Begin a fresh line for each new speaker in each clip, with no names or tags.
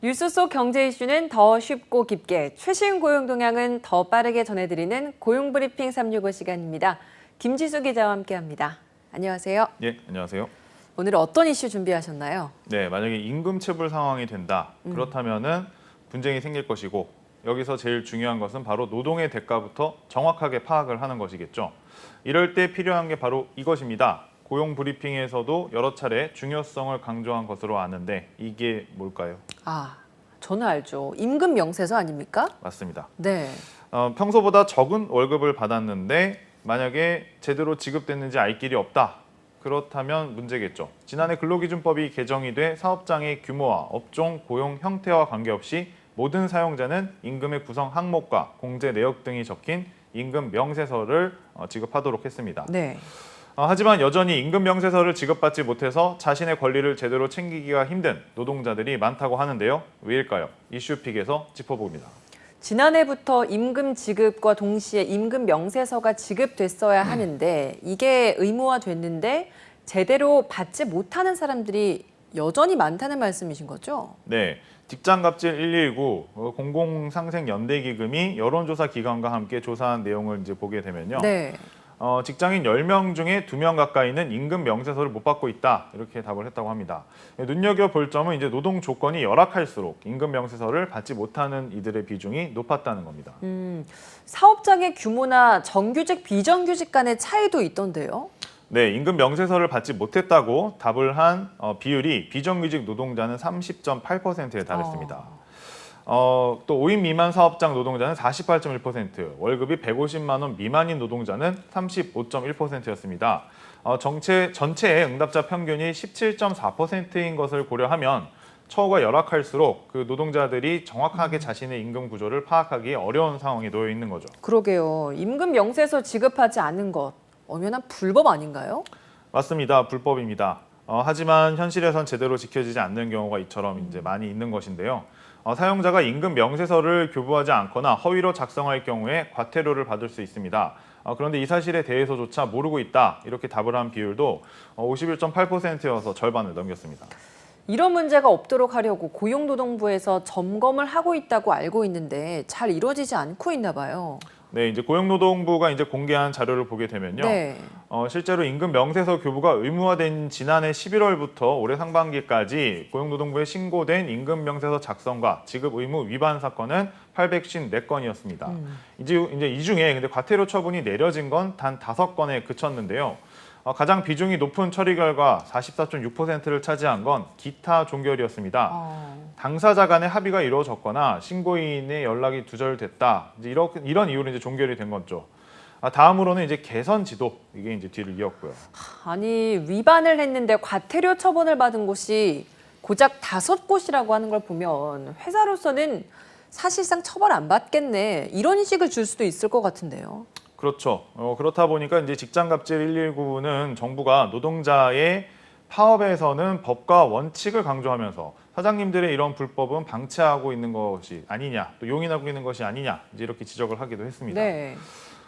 뉴스 속 경제 이슈는 더 쉽고 깊게, 최신 고용 동향은 더 빠르게 전해드리는 고용브리핑 365 시간입니다. 김지수 기자와 함께합니다. 안녕하세요.
예, 안녕하세요.
오늘 어떤 이슈 준비하셨나요?
네, 만약에 임금 체불 상황이 된다. 그렇다면은 분쟁이 생길 것이고 여기서 제일 중요한 것은 바로 노동의 대가부터 정확하게 파악을 하는 것이겠죠. 이럴 때 필요한 게 바로 이것입니다. 고용 브리핑에서도 여러 차례 중요성을 강조한 것으로 아는데 이게 뭘까요?
저는 알죠. 임금 명세서 아닙니까?
맞습니다.
네.
평소보다 적은 월급을 받았는데 만약에 제대로 지급됐는지 알 길이 없다. 그렇다면 문제겠죠. 지난해 근로기준법이 개정이 돼 사업장의 규모와 업종, 고용 형태와 관계없이 모든 사용자는 임금의 구성 항목과 공제 내역 등이 적힌 임금 명세서를 지급하도록 했습니다.
네.
하지만 여전히 임금 명세서를 지급받지 못해서 자신의 권리를 제대로 챙기기가 힘든 노동자들이 많다고 하는데요. 왜일까요? 이슈픽에서 짚어봅니다.
지난해부터 임금 지급과 동시에 임금 명세서가 지급됐어야 하는데 이게 의무화됐는데 제대로 받지 못하는 사람들이 여전히 많다는 말씀이신 거죠?
네. 직장갑질 119 공공상생연대기금이 여론조사 기관과 함께 조사한 내용을 이제 보게 되면요.
네.
직장인 10명 중에 2명 가까이는 임금 명세서를 못 받고 있다. 이렇게 답을 했다고 합니다. 눈여겨볼 점은 이제 노동 조건이 열악할수록 임금 명세서를 받지 못하는 이들의 비중이 높았다는 겁니다.
사업장의 규모나 정규직, 비정규직 간의 차이도 있던데요?
네, 임금 명세서를 받지 못했다고 답을 한 비율이 비정규직 노동자는 30.8%에 달했습니다. 또 5인 미만 사업장 노동자는 48.1%, 월급이 150만 원 미만인 노동자는 35.1%였습니다. 전체의 응답자 평균이 17.4%인 것을 고려하면 처우가 열악할수록 그 노동자들이 정확하게 자신의 임금 구조를 파악하기 어려운 상황에 놓여 있는 거죠.
그러게요. 임금 명세서 지급하지 않은 것, 엄연한 불법 아닌가요?
맞습니다. 불법입니다. 하지만 현실에선 제대로 지켜지지 않는 경우가 이처럼 이제 많이 있는 것인데요. 사용자가 임금 명세서를 교부하지 않거나 허위로 작성할 경우에 과태료를 받을 수 있습니다. 그런데 이 사실에 대해서조차 모르고 있다. 이렇게 답을 한 비율도 51.8%여서 절반을 넘겼습니다.
이런 문제가 없도록 하려고 고용노동부에서 점검을 하고 있다고 알고 있는데 잘 이루어지지 않고 있나 봐요.
네, 이제 고용노동부가 이제 공개한 자료를 보게 되면요.
네.
실제로 임금 명세서 교부가 의무화된 지난해 11월부터 올해 상반기까지 고용노동부에 신고된 임금 명세서 작성과 지급 의무 위반 사건은 854건이었습니다. 이제 이 중에 근데 과태료 처분이 내려진 건 단 5건에 그쳤는데요. 가장 비중이 높은 처리 결과 44.6%를 차지한 건 기타 종결이었습니다. 당사자 간의 합의가 이루어졌거나 신고인의 연락이 두절됐다. 이제 이런 이유로 이제 종결이 된 거죠. 다음으로는 이제 개선 지도 이게 이제 뒤를 이었고요.
아니, 위반을 했는데 과태료 처분을 받은 곳이 고작 5곳이라고 하는 걸 보면 회사로서는 사실상 처벌 안 받겠네. 이런 인식을 줄 수도 있을 것 같은데요.
그렇죠. 그렇다 보니까 이제 직장갑질 119는 정부가 노동자의 파업에서는 법과 원칙을 강조하면서 사장님들의 이런 불법은 방치하고 있는 것이 아니냐, 또 용인하고 있는 것이 아니냐, 이제 이렇게 지적을 하기도 했습니다.
네.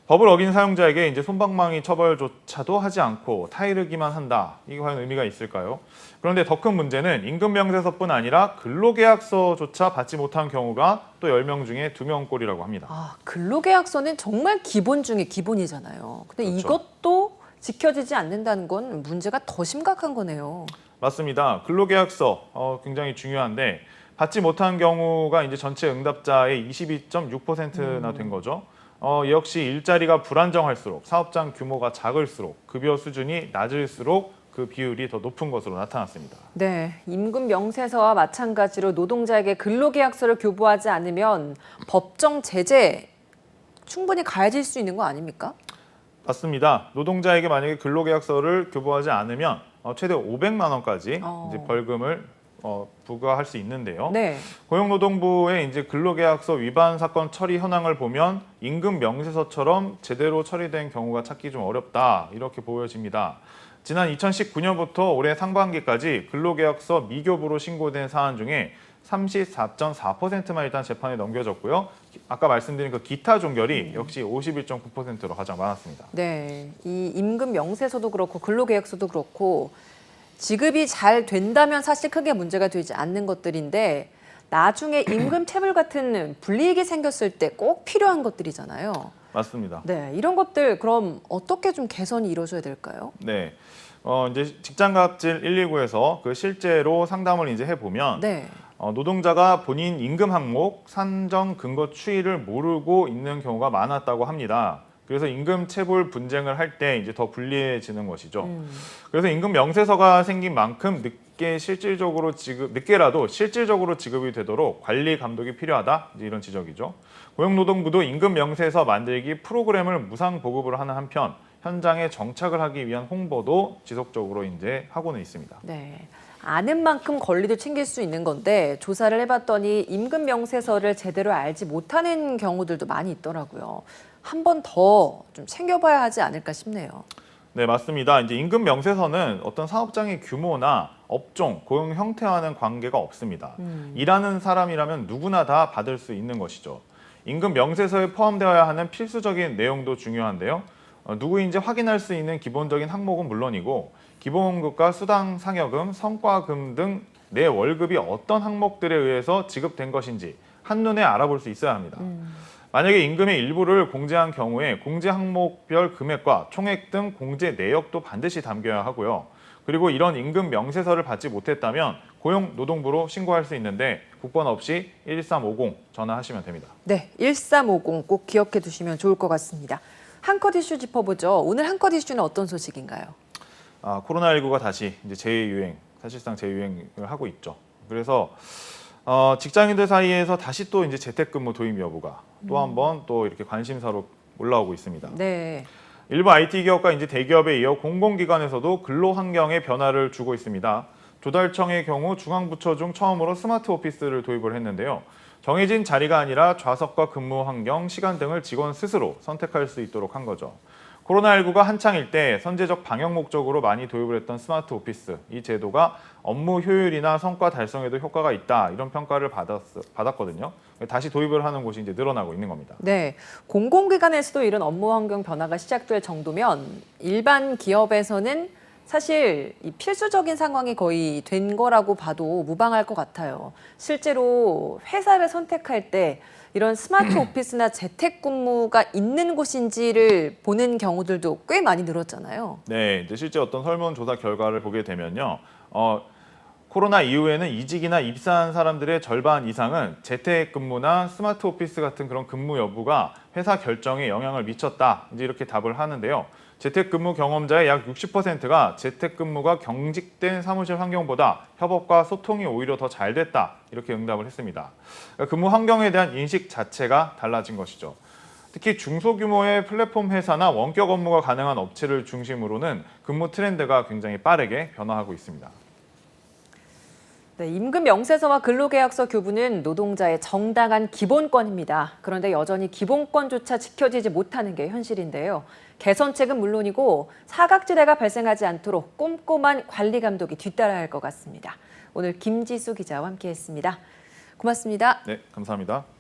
법을 어긴 사용자에게 이제 솜방망이 처벌조차도 하지 않고 타이르기만 한다. 이게 과연 의미가 있을까요? 그런데 더 큰 문제는 임금 명세서뿐 아니라 근로계약서조차 받지 못한 경우가 또 10명 중에 2명꼴이라고 합니다.
근로계약서는 정말 기본 중에 기본이잖아요. 근데
그렇죠.
이것도 지켜지지 않는다는 건 문제가 더 심각한 거네요.
맞습니다. 근로계약서 굉장히 중요한데 받지 못한 경우가 이제 전체 응답자의 22.6%나 된 거죠. 역시 일자리가 불안정할수록 사업장 규모가 작을수록 급여 수준이 낮을수록 그 비율이 더 높은 것으로 나타났습니다.
네, 임금 명세서와 마찬가지로 노동자에게 근로계약서를 교부하지 않으면 법정 제재 충분히 가해질 수 있는 거 아닙니까?
맞습니다. 노동자에게 만약에 근로계약서를 교부하지 않으면 최대 500만 원까지 이제 벌금을 부과할 수 있는데요.
네.
고용노동부의 이제 근로계약서 위반 사건 처리 현황을 보면 임금 명세서처럼 제대로 처리된 경우가 찾기 좀 어렵다 이렇게 보여집니다. 지난 2019년부터 올해 상반기까지 근로계약서 미교부로 신고된 사안 중에 34.4%만 일단 재판에 넘겨졌고요. 아까 말씀드린 그 기타 종결이 역시 51.9%로 가장 많았습니다.
네, 이 임금 명세서도 그렇고 근로계약서도 그렇고 지급이 잘 된다면 사실 크게 문제가 되지 않는 것들인데 나중에 임금 체불 같은 불이익이 생겼을 때 꼭 필요한 것들이잖아요.
맞습니다.
네, 이런 것들 그럼 어떻게 좀 개선이 이루어져야 될까요?
네. 이제 직장갑질 119에서 그 실제로 상담을 이제 해보면
네.
노동자가 본인 임금 항목 산정 근거 추이를 모르고 있는 경우가 많았다고 합니다. 그래서 임금 체불 분쟁을 할 때 이제 더 불리해지는 것이죠. 그래서 임금 명세서가 생긴 만큼 늦게라도 실질적으로 지급이 되도록 관리 감독이 필요하다. 이제 이런 지적이죠. 고용노동부도 임금 명세서 만들기 프로그램을 무상 보급을 하는 한편 현장에 정착을 하기 위한 홍보도 지속적으로 이제 하고는 있습니다.
네. 아는 만큼 권리도 챙길 수 있는 건데 조사를 해봤더니 임금 명세서를 제대로 알지 못하는 경우들도 많이 있더라고요. 한 번 더 좀 챙겨봐야 하지 않을까 싶네요.
네, 맞습니다. 이제 임금 명세서는 어떤 사업장의 규모나 업종, 고용 형태와는 관계가 없습니다. 일하는 사람이라면 누구나 다 받을 수 있는 것이죠. 임금 명세서에 포함되어야 하는 필수적인 내용도 중요한데요. 누구인지 확인할 수 있는 기본적인 항목은 물론이고 기본급과 수당, 상여금, 성과금 등 내 월급이 어떤 항목들에 의해서 지급된 것인지 한눈에 알아볼 수 있어야 합니다. 만약에 임금의 일부를 공제한 경우에 공제 항목별 금액과 총액 등 공제 내역도 반드시 담겨야 하고요. 그리고 이런 임금 명세서를 받지 못했다면 고용노동부로 신고할 수 있는데 국번 없이 1350 전화하시면 됩니다.
네, 1350 꼭 기억해 두시면 좋을 것 같습니다. 한컷 이슈 짚어보죠. 오늘 한컷 이슈는 어떤 소식인가요?
코로나19가 다시 이제 재유행, 사실상 재유행을 하고 있죠. 그래서 직장인들 사이에서 다시 또 이제 재택근무 도입 여부가 또 한 번 또 이렇게 관심사로 올라오고 있습니다.
네.
일부 IT 기업과 이제 대기업에 이어 공공기관에서도 근로 환경에 변화를 주고 있습니다. 조달청의 경우 중앙부처 중 처음으로 스마트 오피스를 도입을 했는데요. 정해진 자리가 아니라 좌석과 근무 환경, 시간 등을 직원 스스로 선택할 수 있도록 한 거죠. 코로나19가 한창일 때 선제적 방역 목적으로 많이 도입을 했던 스마트 오피스, 이 제도가 업무 효율이나 성과 달성에도 효과가 있다, 이런 평가를 받았거든요. 다시 도입을 하는 곳이 이제 늘어나고 있는 겁니다.
네, 공공기관에서도 이런 업무 환경 변화가 시작될 정도면 일반 기업에서는 사실 이 필수적인 상황이 거의 된 거라고 봐도 무방할 것 같아요. 실제로 회사를 선택할 때 이런 스마트 오피스나 재택근무가 있는 곳인지를 보는 경우들도 꽤 많이 늘었잖아요.
네, 이제 실제 어떤 설문조사 결과를 보게 되면요. 코로나 이후에는 이직이나 입사한 사람들의 절반 이상은 재택근무나 스마트 오피스 같은 그런 근무 여부가 회사 결정에 영향을 미쳤다, 이제 이렇게 답을 하는데요. 재택근무 경험자의 약 60%가 재택근무가 경직된 사무실 환경보다 협업과 소통이 오히려 더 잘 됐다, 이렇게 응답을 했습니다. 그러니까 근무 환경에 대한 인식 자체가 달라진 것이죠. 특히 중소규모의 플랫폼 회사나 원격 업무가 가능한 업체를 중심으로는 근무 트렌드가 굉장히 빠르게 변화하고 있습니다.
네, 임금 명세서와 근로계약서 교부는 노동자의 정당한 기본권입니다. 그런데 여전히 기본권조차 지켜지지 못하는 게 현실인데요. 개선책은 물론이고 사각지대가 발생하지 않도록 꼼꼼한 관리 감독이 뒤따라야 할 것 같습니다. 오늘 김지수 기자와 함께했습니다. 고맙습니다.
네, 감사합니다.